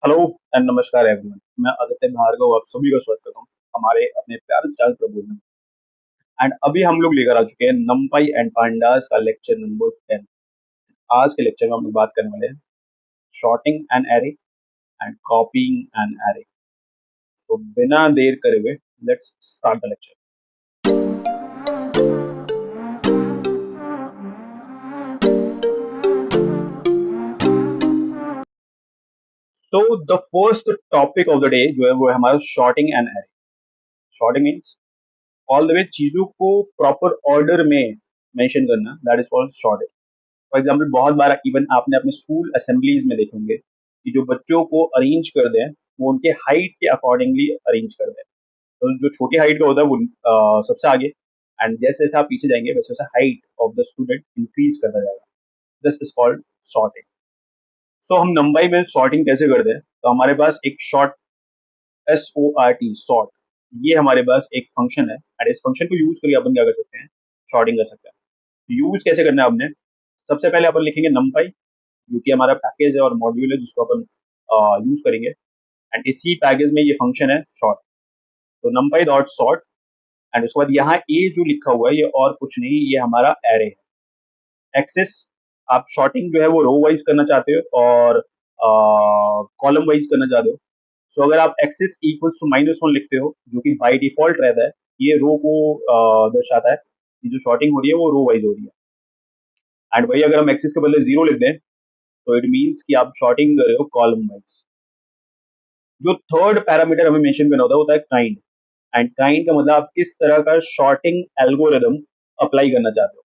Hello and नमस्कार everyone. मैं आदित्य भार्गव आप सभी का स्वागत करता हूँ हमारे अपने प्यारे चैनल प्रबोध में। एंड अभी हम लोग लेकर आ चुके हैं नंपाई एंड पांडास का लेक्चर नंबर 10। आज के लेक्चर में हम लोग बात करने वाले हैं sorting an array and copying an array. तो बिना देर करे हुए लेट्स स्टार्ट द लेक्चर। तो the first topic of the day जो है वो है हमारा sorting an array. Sorting means all the way चीजों को प्रॉपर ऑर्डर में मेंशन करना, that is called sorting. For example बहुत बार इवन आपने अपने स्कूल असेंबलीज में देखे होंगे कि जो बच्चों को अरेंज कर दें वो उनके हाइट के अकॉर्डिंगली अरेंज कर दें। तो जो छोटी हाइट का होता है वो सबसे आगे, एंड जैसे जैसे आप पीछे जाएंगे वैसे वैसे height of the student increase करता जाएगा। This is called sorting. So हम नंबाई में सॉर्टिंग कैसे करते हैं? तो हमारे पास एक शॉर्ट SORT सॉर्ट, ये हमारे पास एक फंक्शन है एंड इस फंक्शन को यूज करके अपन क्या कर सकते हैं, शॉर्टिंग कर सकते हैं। यूज कैसे करना है आपने? सबसे पहले अपन लिखेंगे numpy, जो कि हमारा पैकेज है और मॉड्यूल है जिसको अपन यूज करेंगे, एंड इसी पैकेज में ये फंक्शन है शॉर्ट। तो numpy डॉट सॉर्ट, एंड उसके बाद यहाँ ए जो लिखा हुआ है ये और कुछ नहीं, ये हमारा एरे है। एक्सेस, आप शॉर्टिंग जो है वो रो वाइज करना चाहते हो और कॉलम वाइज करना चाहते हो। सो अगर आप एक्सेस इक्वल्स टू -1 लिखते हो जो कि बाय डिफॉल्ट रहता है, ये रो को दर्शाता है कि जो शॉर्टिंग हो रही है वो रो वाइज हो रही है। एंड वही अगर हम एक्सेस के बदले 0 लिख दें तो इट मीन्स कि आप शॉर्टिंग कर रहे हो कॉलम वाइज। जो थर्ड पैरामीटर हमें मेंशन करना होता है काइंड, एंड काइंड का मतलब आप किस तरह का शॉर्टिंग एल्गोरिदम अप्लाई करना चाहते हो।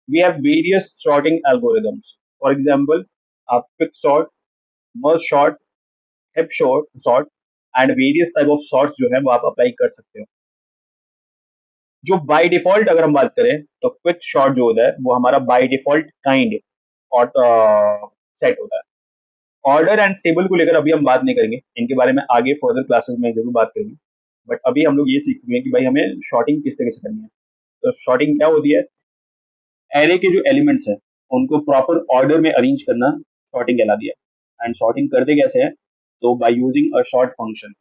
We have various sorting algorithms. For example, आप quick sort, merge sort, heap sort and various type of sorts जो है वो आप अप्लाई कर सकते हो। जो बाय डिफॉल्ट अगर हम बात करें तो क्विक शॉर्ट जो होता है वो हमारा बाय डिफॉल्ट काइंड और सेट होता है। ऑर्डर एंड स्टेबल को लेकर अभी हम बात नहीं करेंगे, इनके बारे में आगे फर्दर क्लासेस में जरूर बात करेंगे। बट अभी हम लोग ये सीखेंगे कि भाई हमें शॉर्टिंग किस तरीके से करनी है। तो शॉर्टिंग क्या होती है? एरे के जो एलिमेंट्स हैं उनको प्रॉपर ऑर्डर में अरेंज करना शॉर्टिंग कहलाती है। एंड शॉर्टिंग करते कैसे हैं? तो by using a short function,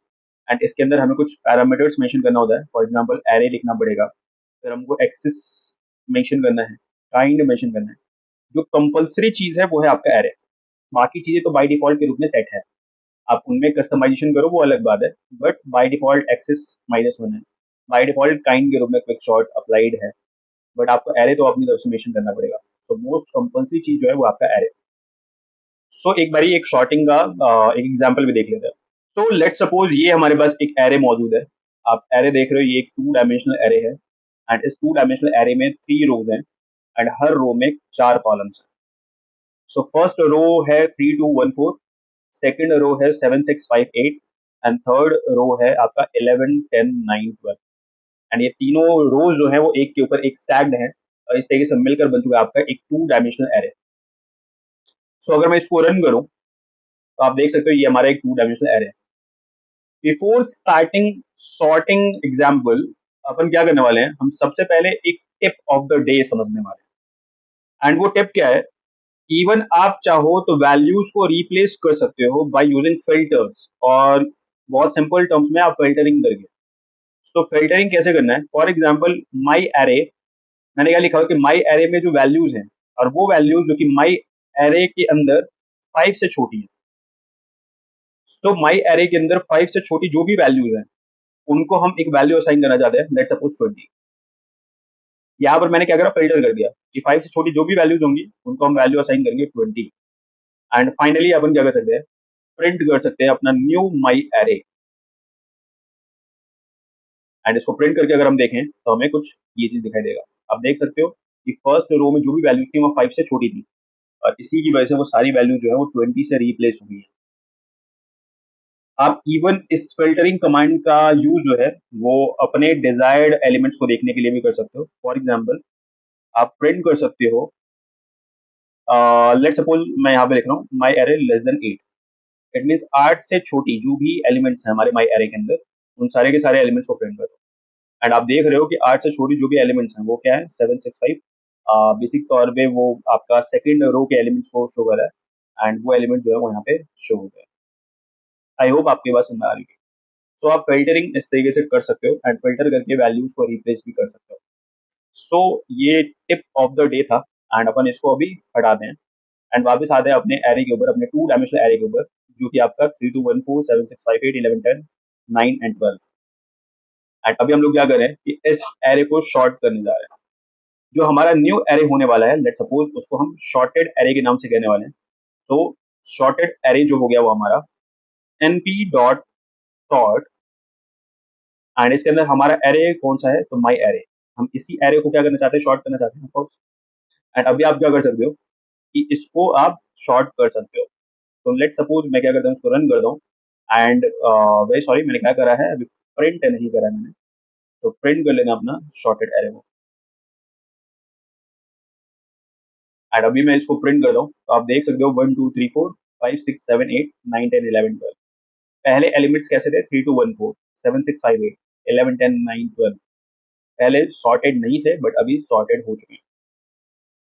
and इसके अंदर हमें कुछ पैरामीटर्स मेंशन करना होता है। फॉर एग्जांपल एरे लिखना पड़ेगा, फिर हमको एक्सेस मेंशन करना है, काइंड मेंशन करना है। जो कंपलसरी चीज है वो है आपका एरे, बाकी चीजें तो बाय डिफॉल्ट के रूप में सेट है। आप उनमें कस्टमाइजेशन करो वो अलग बात है, बट बाय डिफॉल्ट एक्सेस -1 है, बाय डिफॉल्ट काइंड के रूप में क्विक सॉर्ट अप्लाइड है, बट आपको एरे तो अपनी तरफ से मेंशन करना पड़ेगा। तो मोस्ट कंपल्सरी चीज जो है वो आपका एरे। सो एक बारी एक शॉर्टिंग का एक एग्जांपल भी देख लेते हैं। तो लेट सपोज ये हमारे पास एक एरे मौजूद है। आप एरे देख रहे हो, ये एक 2 डायमेंशनल एरे है, एंड इस 2 डायमेंशनल एरे में 3 रोज हैं एंड हर रो में 4 कॉलम्स हैं। सो फर्स्ट रो है 3 2 1 4, सेकंड रो है 7 6 5 8, एंड थर्ड रो है आपका 11 10 9 12। एंड ये तीनों रोज जो है वो एक के ऊपर एक स्टैक्ड है और इस तरीके से मिलकर बन चुका है आपका एक 2 डायमेंशनल एरे। सो अगर मैं इसको रन करूं तो आप देख सकते हो ये हमारा एक 2 डायमेंशनल एरे है। बिफोर स्टार्टिंग सॉर्टिंग एग्जाम्पल, अपन क्या करने वाले हैं, हम सबसे पहले एक टिप ऑफ द डे समझने वाले हैं। एंड वो टिप क्या है? इवन आप चाहो तो वैल्यूज को रिप्लेस कर सकते हो बाय यूजिंग फिल्टर्स, और बहुत सिंपल टर्म्स में आप फिल्टरिंग करके। तो फिल्टरिंग कैसे करना है? फॉर एग्जाम्पल माई एरे, मैंने क्या लिखा हुआ कि माई एरे में जो वैल्यूज हैं और वो वैल्यूज जो कि माई एरे के अंदर 5 से छोटी है, तो माई एरे के अंदर 5 से छोटी जो भी वैल्यूज हैं उनको हम एक वैल्यू असाइन करना चाहते हैं, लेट्स सपोज 20। यहाँ पर मैंने क्या करा, फिल्टर कर दिया कि 5 से छोटी जो भी वैल्यूज होंगी उनको हम वैल्यू असाइन करेंगे 20। एंड फाइनली अपन क्या कर सकते हैं, प्रिंट कर सकते हैं अपना न्यू माई एरे। एंड इसको प्रिंट करके अगर हम देखें तो हमें कुछ ये चीज दिखाई देगा। आप देख सकते हो कि फर्स्ट रो में जो भी वैल्यूज थी वो 5 से छोटी थी, और इसी की वजह से वो सारी वैल्यू जो है वो 20 से रिप्लेस हो गई है। आप इवन इस फिल्टरिंग कमांड का यूज जो है वो अपने डिजायर्ड एलिमेंट्स को देखने के लिए भी कर सकते हो। फॉर एग्जाम्पल, आप प्रिंट कर सकते हो, लेट सपोज मैं यहाँ पे लिख रहा हूँ माई एरे <8। इट मीन्स 8 से छोटी जो भी एलिमेंट्स हैं हमारे माई एरे के अंदर, उन सारे के सारे एलिमेंट्स को प्रिंट करो। एंड आप देख रहे हो कि 8 से छोटी जो भी एलिमेंट्स हैं वो क्या है, 7 6 5। बेसिक तौर पे वो आपका सेकंड रो के एलिमेंट्स को शो कर रहा है, एंड वो एलिमेंट जो है वो यहाँ पे शो हो गया है। आई होप आपके पास समझ आ रही है। तो आप फिल्टरिंग इस तरीके से कर सकते हो एंड फिल्टर करके वैल्यूज को रिप्लेस भी कर सकते हो। सो ये टिप ऑफ द डे था एंड अपन इसको अभी हटाते हैं एंड वापस आते हैं अपने एरे के ऊपर, अपने टू डायमेंशनल एरे के ऊपर, जो कि आपका 3214765811 9 एंड 12। एंड अभी हम लोग क्या कर रहे हैं कि इस एरे को शॉर्ट करने जा रहे हैं। जो हमारा न्यू एरे होने वाला है, लेट सपोज उसको हम शॉर्टेड एरे के नाम से कहने वाले हैं। तो शॉर्टेड एरे जो हो गया वो हमारा np डॉट शॉर्ट, एंड इसके अंदर हमारा एरे कौन सा है, तो माई एरे। हम इसी एरे को क्या करना चाहते हैं, शॉर्ट करना चाहते हैं ऑफ कोर्स। एंड अभी आप क्या कर सकते हो कि इसको आप शॉर्ट कर सकते हो। तो लेट सपोज मैं क्या करता हूँ, इसको रन करता हूँ एंड वेरी सॉरी, मैंने क्या करा है अभी, प्रिंट नहीं करा है मैंने। तो प्रिंट कर लेना अपना शॉर्टेड एरे को एंड अभी मैं इसको प्रिंट करता हूँ। तो आप देख सकते हो 1 2 3 4 5 6 7 8 9 10 11 12। पहले एलिमेंट्स कैसे थे, 3214 7658 11 10 9 12। पहले सॉर्टेड नहीं थे बट अभी सॉर्टेड हो चुके हैं।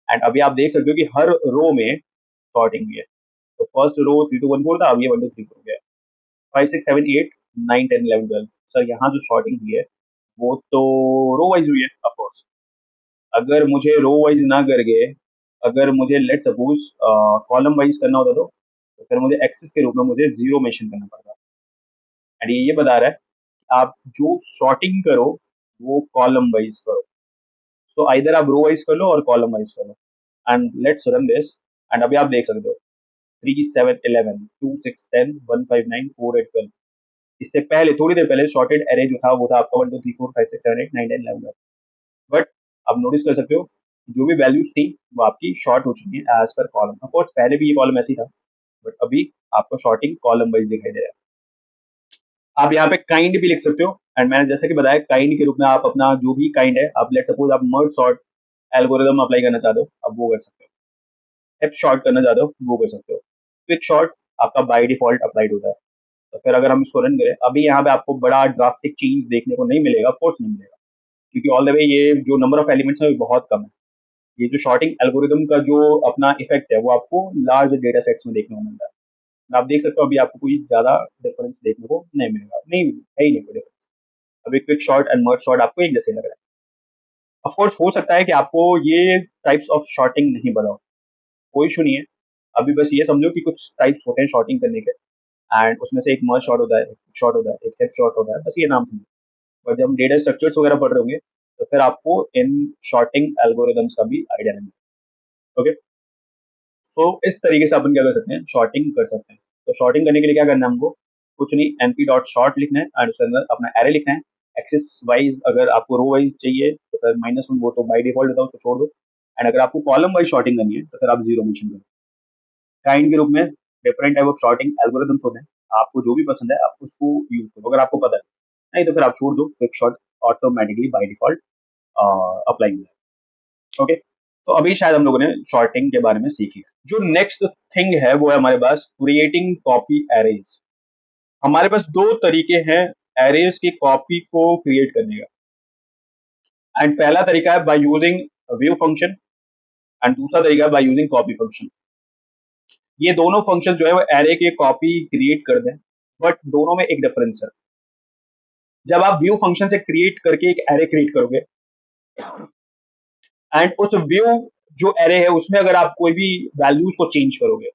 एंड अभी आप देख सकते हो कि हर रो में सॉर्टिंग हुई है। तो फर्स्ट रो 3214 था, अब ये 1234 हो गया। 5 6 7 8 9 10 11 12। सर यहाँ जो शॉर्टिंग हुई है वो तो रो वाइज हुई है ऑफकोर्स। अगर मुझे रो वाइज ना करके, अगर मुझे लेट सपोज कॉलम वाइज करना होता तो फिर मुझे एक्सेस के रूप में मुझे जीरो मेंशन करना पड़ता। एंड ये बता रहा है कि आप जो शॉर्टिंग करो वो कॉलम वाइज करो। तो आइदर आप रो वाइज कर लो और कॉलम वाइज कर लो। And let's run this and अभी आप देख सकते हो 3 7 11 2 6 10 1 5 9 4 8 12। इससे पहले थोड़ी देर पहले शॉर्टेड एरे जो था वो था आपका 1 2 3 4 5 6 7 8 9 10 11। बट आप नोटिस कर सकते हो जो भी वैल्यूज थी वो आपकी शॉर्ट हो चुकी है एज पर कॉलम। ऑफकोर्स पहले भी ये कॉलम ऐसी था बट अभी आपको शॉर्टिंग कॉलम वाइज दिखाई दे रहा है। आप यहाँ पे काइंड भी लिख सकते हो एंड मैंने जैसे कि बताया काइंड के रूप में आप अपना जो भी काइंड है, आप लेट सपोज आप मर्ज सॉर्ट एल्गोरिदम अप्लाई करना चाहते हो अब वो कर सकते हो। टिप शॉर्ट करना चाहते हो वो कर सकते हो। क्विक शॉर्ट आपका बाय डिफॉल्ट अप्लाइड होता है। तो फिर अगर हम इसको रन करें, अभी यहाँ पे आपको बड़ा ड्रास्टिक चेंज देखने को नहीं मिलेगा, ऑफकोर्स नहीं मिलेगा, क्योंकि ऑल द वे ये जो नंबर ऑफ एलिमेंट्स है वो बहुत कम है। ये जो शॉर्टिंग एल्गोरिदम का जो अपना इफेक्ट है वो आपको लार्ज डेटा सेट्स में देखने को मिलता है। आप देख सकते हो अभी आपको कोई ज्यादा डिफरेंस देखने को नहीं मिलेगा, नहीं है ही नहीं कोई डिफरेंस। अभी quick short and merge short आपको एक जैसे लग रहा है। ऑफकोर्स हो सकता है कि आपको ये टाइप्स ऑफ शॉर्टिंग नहीं पता हो, कोई इशू नहीं है। अभी बस ये समझो कि कुछ टाइप्स होते हैं शॉर्टिंग करने के एंड उसमें से एक मर्ज शॉर्ट होता है, एक शॉर्ट होता है, एक हेड शॉर्ट होता है, बस ये नाम समझो। बट जब हम डेटा स्ट्रक्चर्स वगैरह पढ़ रहे होंगे तो फिर आपको इन शॉर्टिंग एल्गोरिदम्स का भी आइडिया नहीं है। ओके, सो इस तरीके से अपन क्या कर सकते हैं, शॉर्टिंग कर सकते हैं। तो शॉर्टिंग करने के लिए क्या करना है हमको, कुछ नहीं, np डॉट शॉर्ट लिखना है एंड उसके अंदर अपना एरे लिखना है। एक्सिस वाइज अगर आपको रो वाइज चाहिए तो फिर -1, वो तो बाई डिफॉल्ट होता है, उसको छोड़ दो। एंड अगर आपको कॉलम वाइज शॉर्टिंग करनी है तो फिर आप जीरो मेंशन करो। काइंड के रूप में different type of sorting algorithms होते हैं, आपको जो भी पसंद है आप उसको यूज करो अगर आपको पता है, नहीं तो फिर आप छोड़ दो, quick short automatically by default apply हो जाए। ओके, तो अभी शायद हम लोगों ने शॉर्टिंग के बारे में सीखी। जो नेक्स्ट थिंग है वो है हमारे पास क्रिएटिंग कॉपी एरेज। हमारे पास दो तरीके हैं एरेज की कॉपी को क्रिएट करने का। एंड पहला तरीका है by using view function and दूसरा तरीका है बाय यूजिंग कॉपी फंक्शन। ये दोनों फंक्शन जो है वो एरे के कॉपी क्रिएट करते हैं, बट दोनों में एक डिफरेंस है। जब आप व्यू फंक्शन से क्रिएट करके एक एरे क्रिएट करोगे एंड उस व्यू जो एरे है उसमें अगर आप कोई भी वैल्यूज को चेंज करोगे,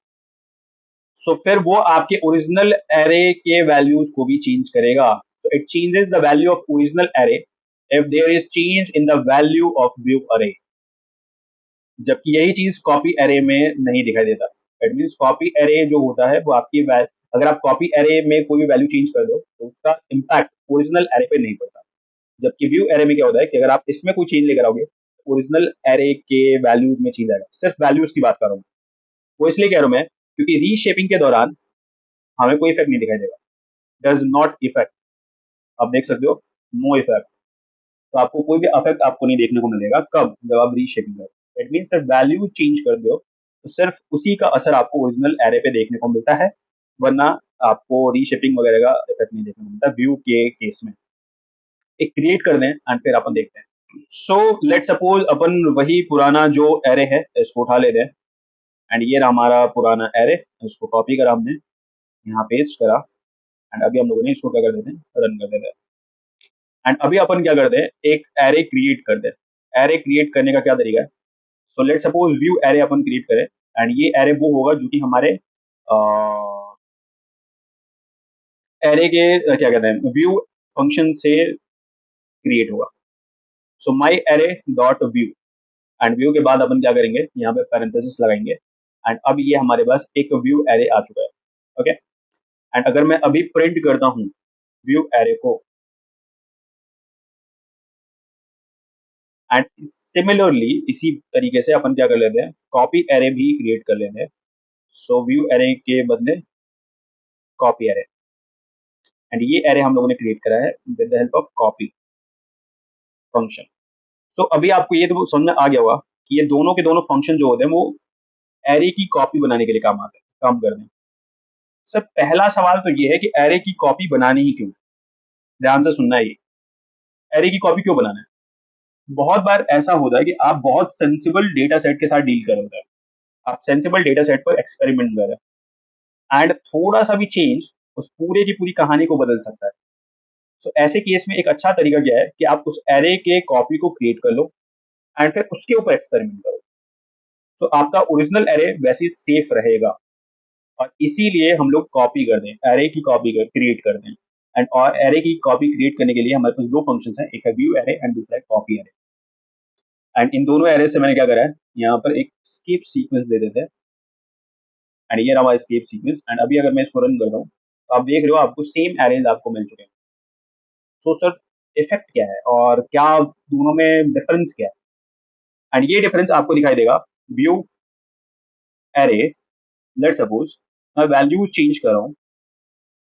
सो फिर वो आपके ओरिजिनल एरे के वैल्यूज को भी चेंज करेगा। So it changes the value of original array if there is change in the value of view array. जबकि यही चीज कॉपी एरे में नहीं दिखाई देता। इट मीन्स कॉपी एरे जो होता है वो आपकी अगर आप कॉपी एरे में कोई भी वैल्यू चेंज कर दो तो उसका इम्पैक्ट ओरिजिनल एरे पे नहीं पड़ता। जबकि व्यू एरे में क्या होता है कि अगर आप इसमें कोई चेंज लेकर आओगे, ओरिजिनल एरे के वैल्यूज में चेंज आएगा। सिर्फ वैल्यूज की बात कर रहा हूँ, वो इसलिए कह रहा हूँ मैं क्योंकि रीशेपिंग के दौरान हमें कोई इफेक्ट नहीं दिखाई देगा। डज नॉट इफेक्ट, आप देख सकते हो, नो इफेक्ट। तो आपको कोई भी इफेक्ट आपको नहीं देखने को मिलेगा। कब? जब आप रीशेपिंग करो। इट मीन सिर्फ वैल्यू चेंज कर दो तो सिर्फ उसी का असर आपको ओरिजिनल एरे पे देखने को मिलता है, वरना आपको रीशेपिंग वगैरह का इफेक्ट नहीं देखने को मिलता व्यू के केस में। एक क्रिएट कर दें एंड फिर अपन देखते हैं। सो लेट सपोज अपन वही पुराना जो एरे है इसको उठा लेते हैं एंड ये रहा हमारा पुराना एरे। इसको कॉपी करा हमने, यहाँ पेस्ट करा एंड अभी हम लोगों ने इसको क्या कर देते हैं, रन कर देते हैं। एंड अभी अपन क्या करते हैं, एक एरे क्रिएट करते हैं। एरे क्रिएट करने का क्या तरीका है, so let suppose view array अपन क्रिएट करें, एंड ये एरे वो होगा जो कि हमारे एरे के क्या कहते हैं, व्यू फंक्शन से क्रिएट होगा। So my array dot view, and view के बाद अपन क्या करेंगे, यहाँ पे पैरेंथेसिस लगाएंगे, एंड अब ये हमारे पास एक व्यू एरे आ चुका है। ओके, एंड अगर मैं अभी प्रिंट करता हूँ व्यू एरे को, एंड सिमिलरली इसी तरीके से अपन क्या कर लेते हैं, कॉपी एरे भी क्रिएट कर लेते हैं। सो व्यू एरे के बदले कॉपी एरे, एंड ये एरे हम लोगों ने क्रिएट करा है with the help of copy function. So अभी आपको ये तो समझ में आ गया होगा कि ये दोनों के दोनों फंक्शन जो होते हैं वो एरे की कॉपी बनाने के लिए काम आते हैं, काम करते हैं। सर पहला सवाल तो ये है कि एरे की कॉपी बनानी ही क्यों, ध्यान से सुनना है, ये एरे की कॉपी क्यों बनाना है। बहुत बार ऐसा होता है कि आप बहुत सेंसिबल डेटा सेट के साथ डील कर रहे हैं, आप सेंसिबल डेटा सेट पर एक्सपेरिमेंट कर रहे हैं, एंड थोड़ा सा भी चेंज उस पूरे की पूरी कहानी को बदल सकता है। तो ऐसे केस में एक अच्छा तरीका क्या है कि आप उस एरे के कॉपी को क्रिएट कर लो एंड फिर उसके ऊपर एक्सपेरिमेंट करो। तो आपका ओरिजिनल एरे वैसे ही सेफ रहेगा, और इसीलिए हम लोग कॉपी कर दें, एरे की कॉपी क्रिएट कर दें। एंड और एरे की कॉपी क्रिएट करने के लिए हमारे पास दो फंक्शंस हैं, एक है व्यू एरे एंड दूसरा है कॉपी एरे। एंड इन दोनों एरे से मैंने क्या करा है, यहाँ पर एक स्किप सीक्वेंस दे देते हैं, एंड ये रहा हमारा स्किप सीक्वेंस। एंड अभी अगर मैं इसको रन करता हूँ तो आप देख रहे हो आपको सेम एरेज आपको मिल चुके हैं। तो सर इफेक्ट क्या है और क्या दोनों में डिफरेंस क्या है, एंड ये डिफरेंस आपको दिखाई देगा। व्यू एरे, लेट सपोज मैं वैल्यूज चेंज कर रहा हूँ,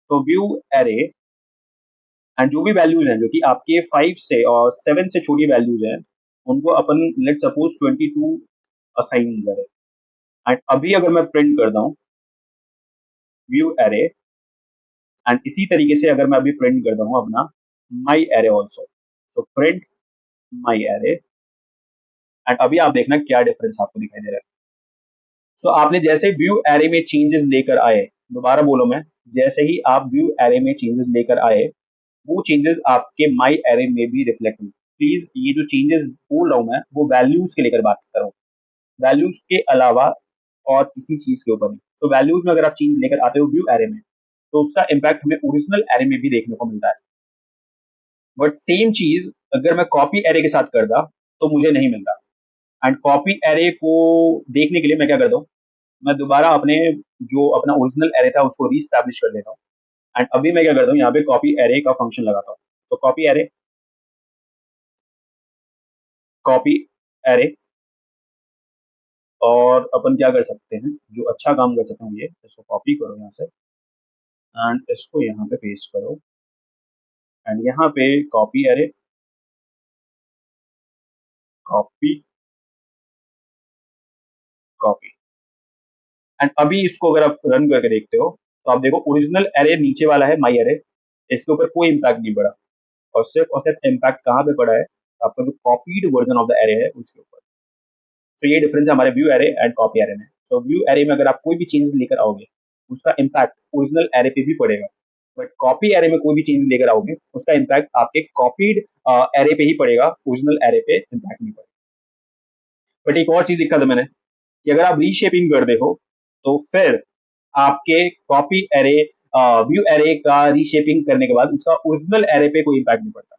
तो व्यू एरे एंड जो भी वैल्यूज हैं जो कि आपके 5 से और 7 से छोटी वैल्यूज हैं, उनको अपन लेट सपोज 22 असाइन करें। एंड अभी अगर मैं प्रिंट करता हूँ व्यू एरे, एंड इसी तरीके से अगर मैं अभी प्रिंट करता हूँ अपना माई एरे ऑल्सो, तो प्रिंट माई एरे, एंड अभी आप देखना क्या डिफरेंस आपको दिखाई दे रहा है। सो आपने जैसे व्यू एरे में चेंजेस लेकर आए, दोबारा बोलो मैं, जैसे ही आप व्यू एरे में चेंजेस लेकर आए, वो चेंजेस आपके माई एरे में भी रिफ्लेक्ट हुए। प्लीज ये जो चेंजेस बोल रहा हूँ मैं वो वैल्यूज के लेकर बात कर रहा हूँ, वैल्यूज के अलावा और किसी चीज के ऊपर नहीं। तो वैल्यूज में अगर आप चेंज लेकर आते हो व्यू एरे में, तो उसका इम्पैक्ट हमें ओरिजिनल एरे में भी देखने को मिलता है। बट सेम चीज अगर मैं कॉपी एरे के साथ करता तो मुझे नहीं मिलता। एंड कॉपी एरे को देखने के लिए मैं क्या करता हूँ, मैं दोबारा अपने जो अपना ओरिजिनल एरे था उसको रीस्टैब्लिश कर लेता हूँ। एंड अभी मैं क्या करता हूँ, यहाँ पे कॉपी एरे का फंक्शन लगाता हूँ। तो कॉपी एरे, कॉपी एरे, और अपन क्या कर सकते हैं, जो अच्छा काम कर सकते हैं ये, इसको कॉपी करो यहाँ से एंड इसको यहाँ पे पेस्ट करो, एंड यहाँ पे copy array, copy, copy. And अभी इसको अगर आप रन करके देखते हो तो आप देखो ओरिजिनल एरे नीचे वाला है माई एरे, इसके ऊपर कोई इम्पैक्ट नहीं पड़ा, और सिर्फ इम्पैक्ट कहाँ पे पड़ा है, आपका जो copied version of the array है उसके ऊपर। तो ये डिफरेंस है हमारे view array and copy array में। तो व्यू एरे में अगर आप कोई भी चेंज लेकर आओगे उसका इम्पैक्ट ओरिजिनल एरे पे भी पड़ेगा, बट कॉपी एरे में कोई भी चेंज लेकर आओगे उसका इम्पैक्ट आपके कॉपीड एरे पे ही पड़ेगा, ओरिजिनल एरे पे इम्पैक्ट नहीं पड़ेगा। बट एक और चीज लिखा था मैंने कि अगर आप रीशेपिंग करते हो तो फिर आपके कॉपी एरे व्यू एरे का रीशेपिंग करने के बाद उसका ओरिजिनल एरे पे कोई इम्पैक्ट नहीं पड़ता।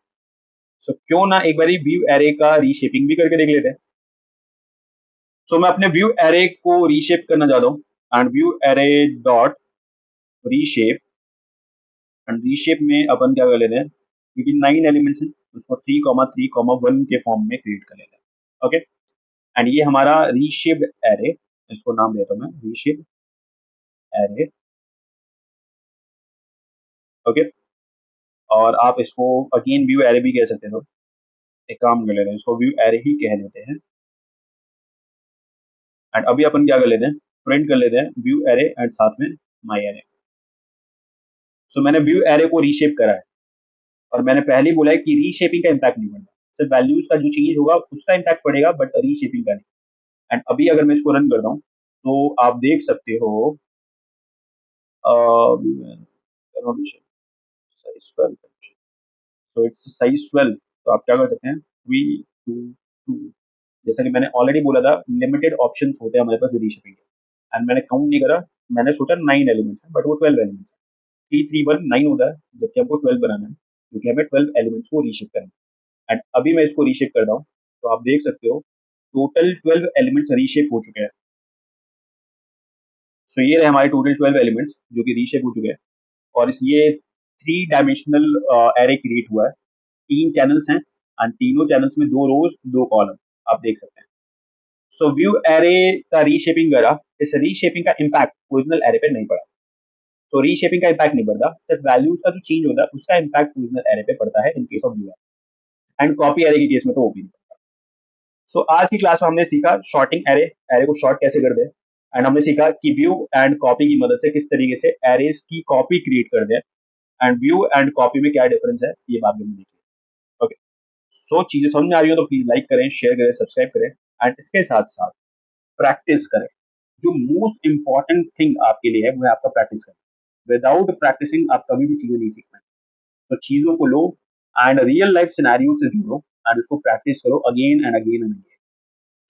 सो क्यों ना एक बार व्यू एरे का रीशेपिंग भी करके देख लेते हैं। सो मैं अपने व्यू एरे को रीशेप करना चाहता हूँ, and view array dot reshape, and reshape में अपन क्या कर लेते हैं, क्योंकि 9 एलिमेंट्स हैं उसको 3,3,1 के फॉर्म में क्रिएट कर लेते हैं। ओके, एंड ये हमारा रीशेप्ड एरे, इसको नाम देता हूँ मैं रीशेप्ड एरे। ओके, और आप इसको अगेन व्यू एरे भी कह सकते हो। एक काम कर लेते हैं, इसको व्यू एरे ही कह लेते हैं। एंड अभी अपन क्या कर लेते हैं, प्रिंट कर लेते हैं व्यू एरे एंड साथ में माई एरे। सो मैंने व्यू एरे को रीशेप करा है, और मैंने पहले ही बोला है कि रीशेपिंग का इम्पैक्ट नहीं पड़ता, सिर्फ वैल्यूज का जो चेंज होगा उसका इम्पैक्ट पड़ेगा, बट रीशेपिंग का नहीं। एंड अभी अगर मैं इसको रन करता हूँ तो आप देख सकते हो connotation size 12, so it's size 12. तो आप क्या कर सकते हैं, 3 2 2, जैसा कि मैंने ऑलरेडी बोला था लिमिटेड ऑप्शंस होते हैं हमारे पास रीशेपिंग के, एंड मैंने काउंट नहीं करा, मैंने सोचा 9 एलिमेंट्स है बट वो 12 एलिमेंट्स है। 3 3 1 9 होता है, जबकि हमको 12 बनाना है क्योंकि हमें 12 एलिमेंट्स को रीशेप करना है। एंड अभी मैं इसको रीशेप करता हूँ, तो आप देख सकते हो टोटल 12 एलिमेंट्स रीशेप हो चुके हैं। सो ये रहे हमारे टोटल 12 एलिमेंट्स जो कि रीशेप हो चुके हैं, और इस ये 3 डायमेंशनल एरे क्रिएट हुआ है। 3 चैनल्स हैं एंड तीनों चैनल्स में 2 रोज 2 कॉलम आप देख सकते हैं। सो व्यू एरे का रीशेपिंग करा, इस रीशेपिंग का इम्पैक्ट ओरिजिनल एरे पे नहीं पड़ा। तो रीशेपिंग का इम्पैक्ट नहीं पड़ता, सिर्फ वैल्यूज का जो चेंज होता है उसका इम्पैक्ट ओरिजिनल एरे पे पड़ता है in case of view array, and copy array के केस में तो वो भी नहीं पड़ता। सो आज की क्लास में हमने सीखा शॉर्टिंग एरे, एरे को शॉर्ट कैसे कर दे, एंड हमने सीखा कि व्यू एंड कॉपी की मदद से किस तरीके से एरेज की कॉपी क्रिएट कर दे, एंड व्यू एंड कॉपी में क्या डिफरेंस है ये बात भी हमने देखी। ओके, सो चीजें समझ में आ रही हो तो प्लीज लाइक करें, शेयर करें, सब्सक्राइब करें, एंड इसके साथ साथ प्रैक्टिस करें। जो मोस्ट इंपॉर्टेंट थिंग आपके लिए है वो है आपका प्रैक्टिस करना। विदाउट प्रैक्टिसिंग आप कभी भी चीजें नहीं सीख पाएंगे। तो चीजों को लो एंड रियल लाइफ सिनेरियो से जोड़ो एंड उसको प्रैक्टिस करो again and again and again.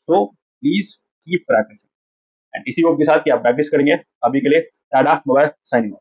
So please keep practising, and इसी होप के साथ कि आप प्रैक्टिस करेंगे। अभी के लिए टाटा बाय, साइनिंग ऑफ।